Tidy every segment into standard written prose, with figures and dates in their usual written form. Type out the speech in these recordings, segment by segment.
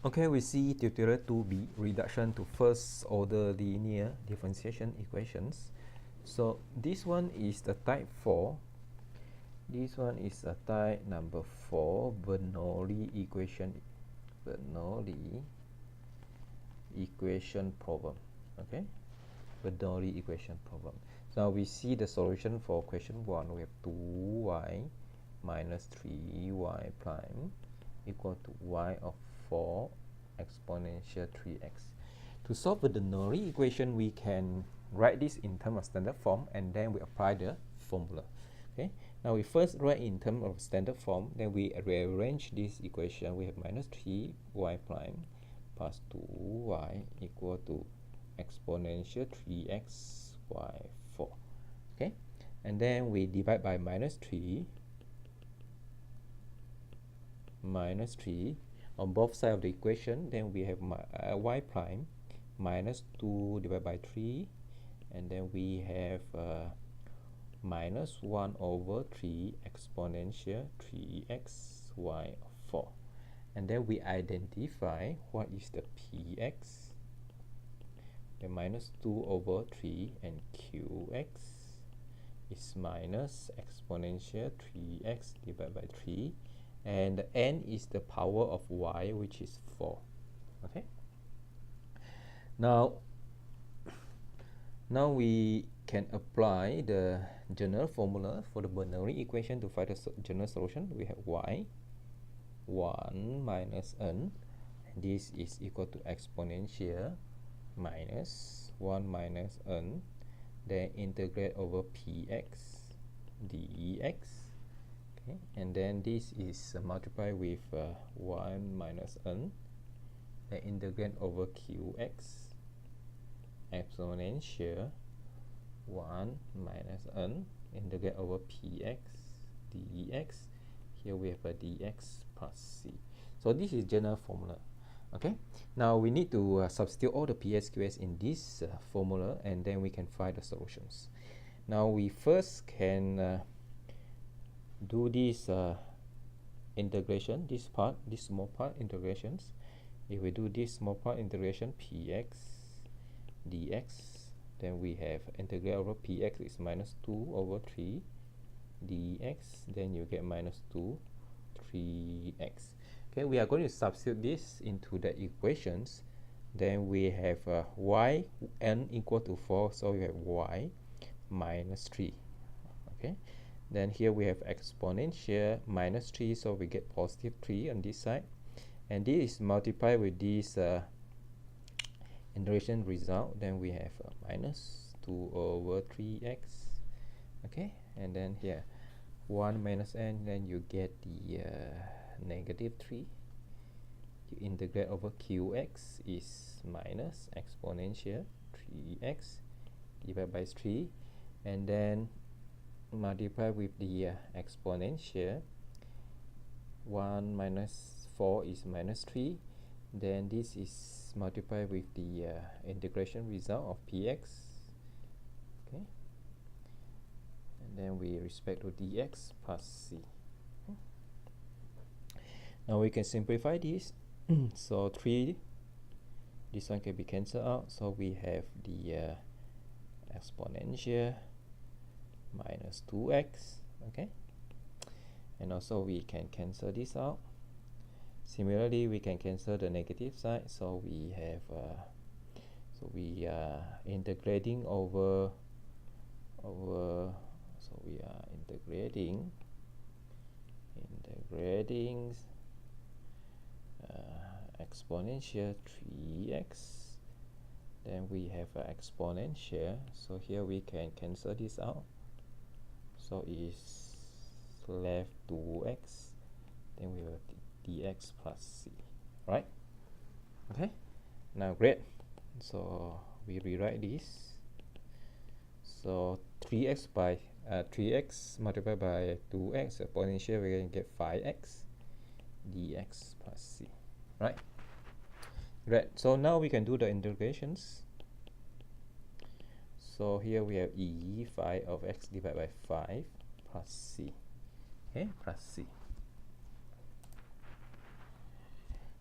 Okay, we see tutorial 2b, reduction to first order linear differentiation equations. So this one is the type 4. This one is a type number 4, Bernoulli equation problem. Okay, Bernoulli equation problem. So now we see the solution for question 1. We have 2y minus 3y prime equal to y of 4 exponential 3x. To solve the Bernoulli equation, we can write this in terms of standard form, and then we apply the formula. Okay, now we first write in terms of standard form, then we rearrange this equation. We have minus 3y prime plus 2y equal to exponential 3x y 4. Okay, and then we divide by minus 3 on both sides of the equation. Then we have y prime minus 2 divided by 3, and then we have minus 1 over 3 exponential 3x y 4. And then we identify what is the px. The minus 2 over 3 and qx is minus exponential 3x divided by 3, and the n is the power of y, which is 4. Okay, now we can apply the general formula for the Bernoulli equation to find the general solution. We have y 1 minus n, and this is equal to exponential minus 1 minus n, then integrate over px dx. Okay, and then this is multiplied with 1 minus n, then integrate over qx exponential 1 minus n, integrate over px dx. Here we have a dx plus c. So this is general formula. Okay, now we need to substitute all the p's, q's in this formula, and then we can find the solutions. Now we first can do this integration, this small part integrations. If we do this small part integration, px dx, then we have integrate over px is minus 2 over 3 dx, then you get minus 2 3x. Okay, we are going to substitute this into the equations. Then we have y n equal to 4, so we have y minus 3. Okay, then here we have exponential minus 3, so we get positive 3 on this side, and this is multiplied with this integration result. Then we have minus 2 over 3x. Okay, and then here 1 minus n, then you get the negative 3. You integrate over qx is minus exponential 3x divided by 3, and then multiply with the exponential. 1 minus 4 is minus 3, then this is multiplied with the integration result of px. Okay, and then we respect to dx plus c. Okay. Now we can simplify this. So 3, this one can be cancelled out, so we have the exponential minus 2x. Okay, and also we can cancel this out. Similarly, we can cancel the negative side, so we have we are integrating over so we are integrating exponential 3x, then we have exponential, so here we can cancel this out, so is left 2x, then we have dx plus c, right? Okay, now great, so we rewrite this. So 3x by 3x multiplied by 2x exponential, we can get 5x dx plus c, right? Great, so now we can do the integrations. So here we have e 5 of x divided by 5 plus c. Okay, plus c.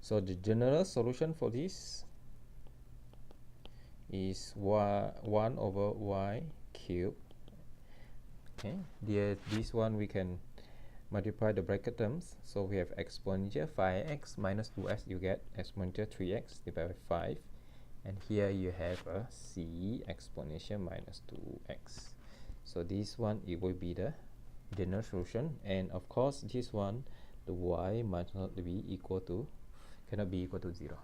So the general solution for this is 1 over y cubed. Okay, this one we can multiply the bracket terms, so we have exponential 5x minus 2x, you get exponential 3x divided by 5, and here you have a c exponential minus 2x. So this one, it will be the general solution, and of course this one, the y must not be equal to, cannot be equal to 0.